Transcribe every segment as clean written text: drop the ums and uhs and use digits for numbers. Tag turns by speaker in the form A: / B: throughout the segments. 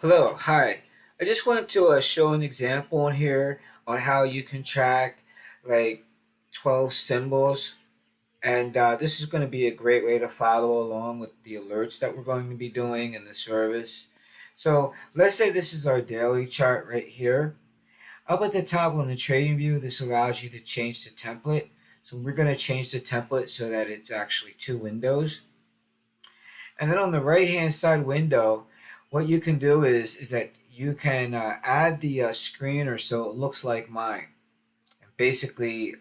A: Hello, hi. I just wanted to show an example on here on how you can track like 12 symbols. And this is going to be a great way to follow along with the alerts that we're going to be doing in the service. So let's say this is our daily chart right here. Up at the top on the trading view, this allows you to change the template. So we're going to change the template so that it's actually two windows. And then on the right hand side window, what you can do is that you can add the screener so it looks like mine. And basically,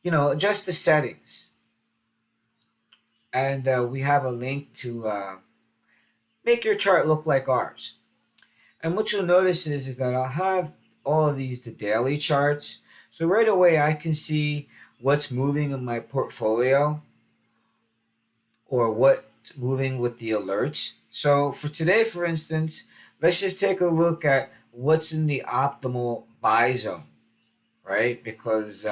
A: adjust the settings. And we have a link to make your chart look like ours. And what you'll notice is that I'll have all of these the daily charts. So right away I can see what's moving in my portfolio or what's moving with the alerts. So for today, for instance, let's just take a look at what's in the optimal buy zone, right? Because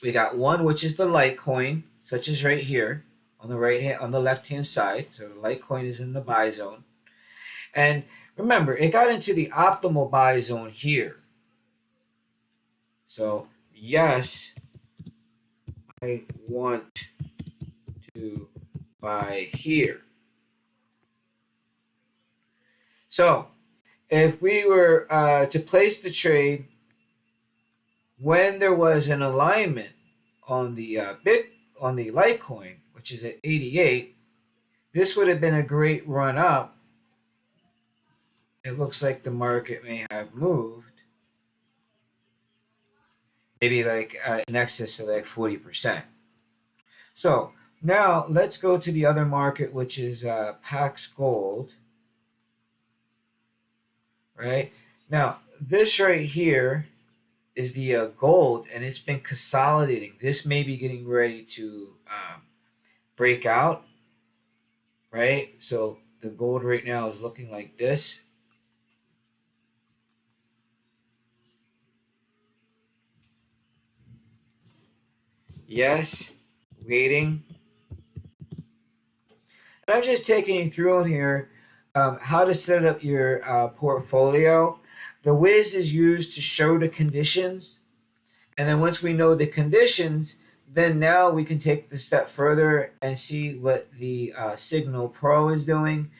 A: we got one, which is the Litecoin, such as right here on the on the left hand side. So the Litecoin is in the buy zone, and remember, it got into the optimal buy zone here. So yes, I want to buy here. So if we were to place the trade when there was an alignment on the on the Litecoin, which is at 88, this would have been a great run up. It looks like the market may have moved maybe like in excess of like 40%. So now let's go to the other market, which is Pax Gold, right? Now this right here is the gold, and it's been consolidating. This may be getting ready to break out, right? So the gold right now is looking like this. Yes, waiting. And I'm just taking you through on here how to set up your portfolio. The WIZ is used to show the conditions. And then once we know the conditions, then now we can take the step further and see what the Signal Pro is doing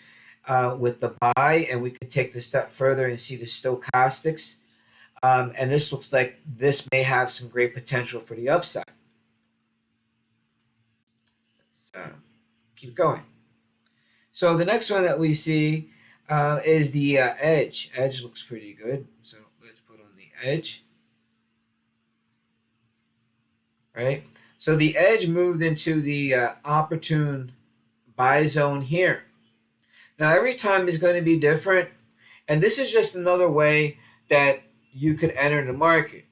A: with the buy. And we can take the step further and see the stochastics. And this looks like this may have some great potential for the upside. So keep going. So the next one that we see is the edge. Edge looks pretty good. So let's put on the edge. Right? So the edge moved into the opportune buy zone here. Now every time is going to be different. And this is just another way that you could enter the market.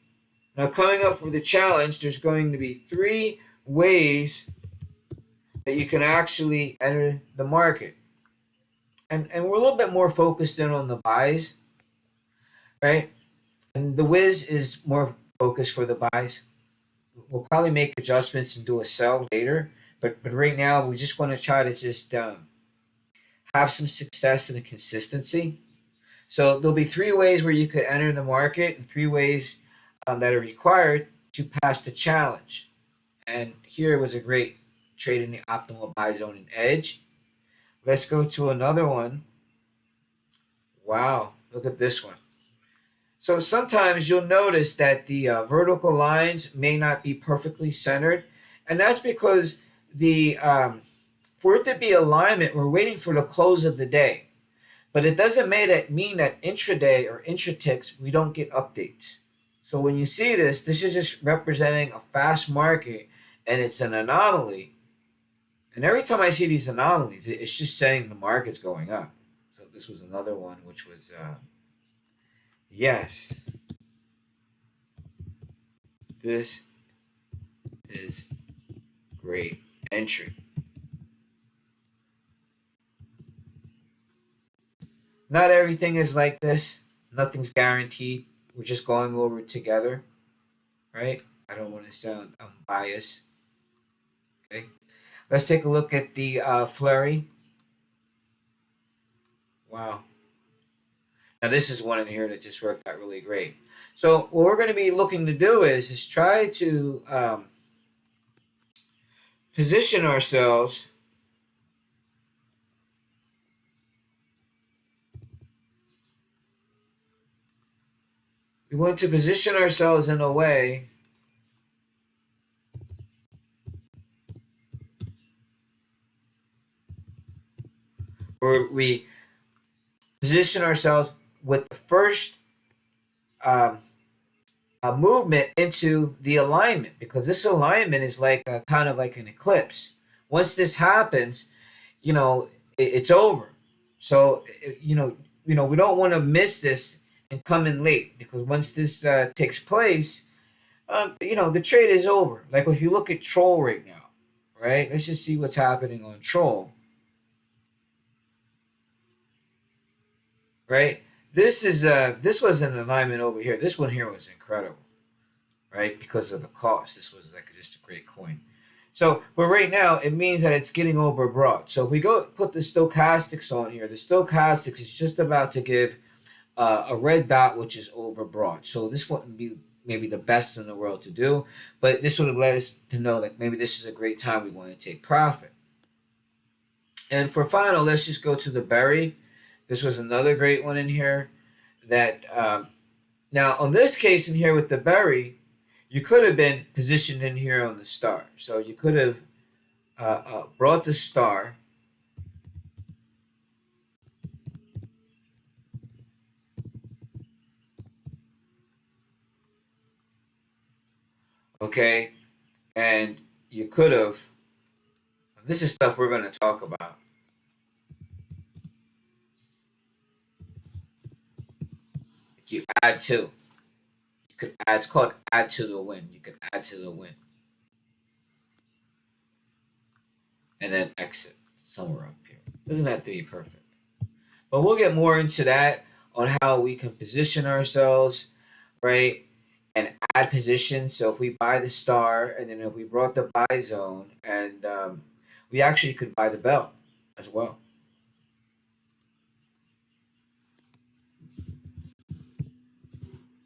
A: Now coming up for the challenge, there's going to be 3 ways that you can actually enter the market. And we're a little bit more focused in on the buys, right? And the WIZ is more focused for the buys. We'll probably make adjustments and do a sell later, but right now we just want to try to just have some success and a consistency. So there'll be 3 ways where you could enter the market and 3 ways that are required to pass the challenge. And here was a great trade in the optimal buy zone and edge. Let's go to another one. Wow, look at this one. So sometimes you'll notice that the vertical lines may not be perfectly centered, and that's because the for it to be alignment, we're waiting for the close of the day. But it doesn't mean that intraday or intraticks we don't get updates. So when you see this, this is just representing a fast market, and it's an anomaly. And every time I see these anomalies, it's just saying the market's going up. So this was another one, which was yes. This is great entry. Not everything is like this. Nothing's guaranteed. We're just going over it together, right? I don't want to sound unbiased. Okay. Let's take a look at the flurry. Wow. Now this is one in here that just worked out really great. So what we're going to be looking to do is try to position ourselves. We want to position ourselves in a way where we position ourselves with the first um, movement into the alignment, because this alignment is like kind of like an eclipse. Once this happens, it's over. So we don't want to miss this and come in late, because once this takes place, the trade is over. Like if you look at Troll right now, right? Let's just see what's happening on Troll, right? This was an alignment over here. This one here was incredible, right? Because of the cost. This was like just a great coin. So, but right now it means that it's getting overbought. So if we go put the stochastics on here, the stochastics is just about to give a red dot, which is overbought. So this wouldn't be maybe the best in the world to do, but this would have let us to know that maybe this is a great time we want to take profit. And for final, let's just go to the berry. This was another great one in here. That now on this case in here with the berry, you could have been positioned in here on the star. So you could have brought the star. Okay, and you could have. This is stuff we're going to talk about. You add to. You could add. It's called add to the win. You can add to the win, and then exit somewhere up here. Doesn't have to be perfect, but we'll get more into that on how we can position ourselves, right? And add position. So if we buy the star, and then if we brought the buy zone, and we actually could buy the bell as well.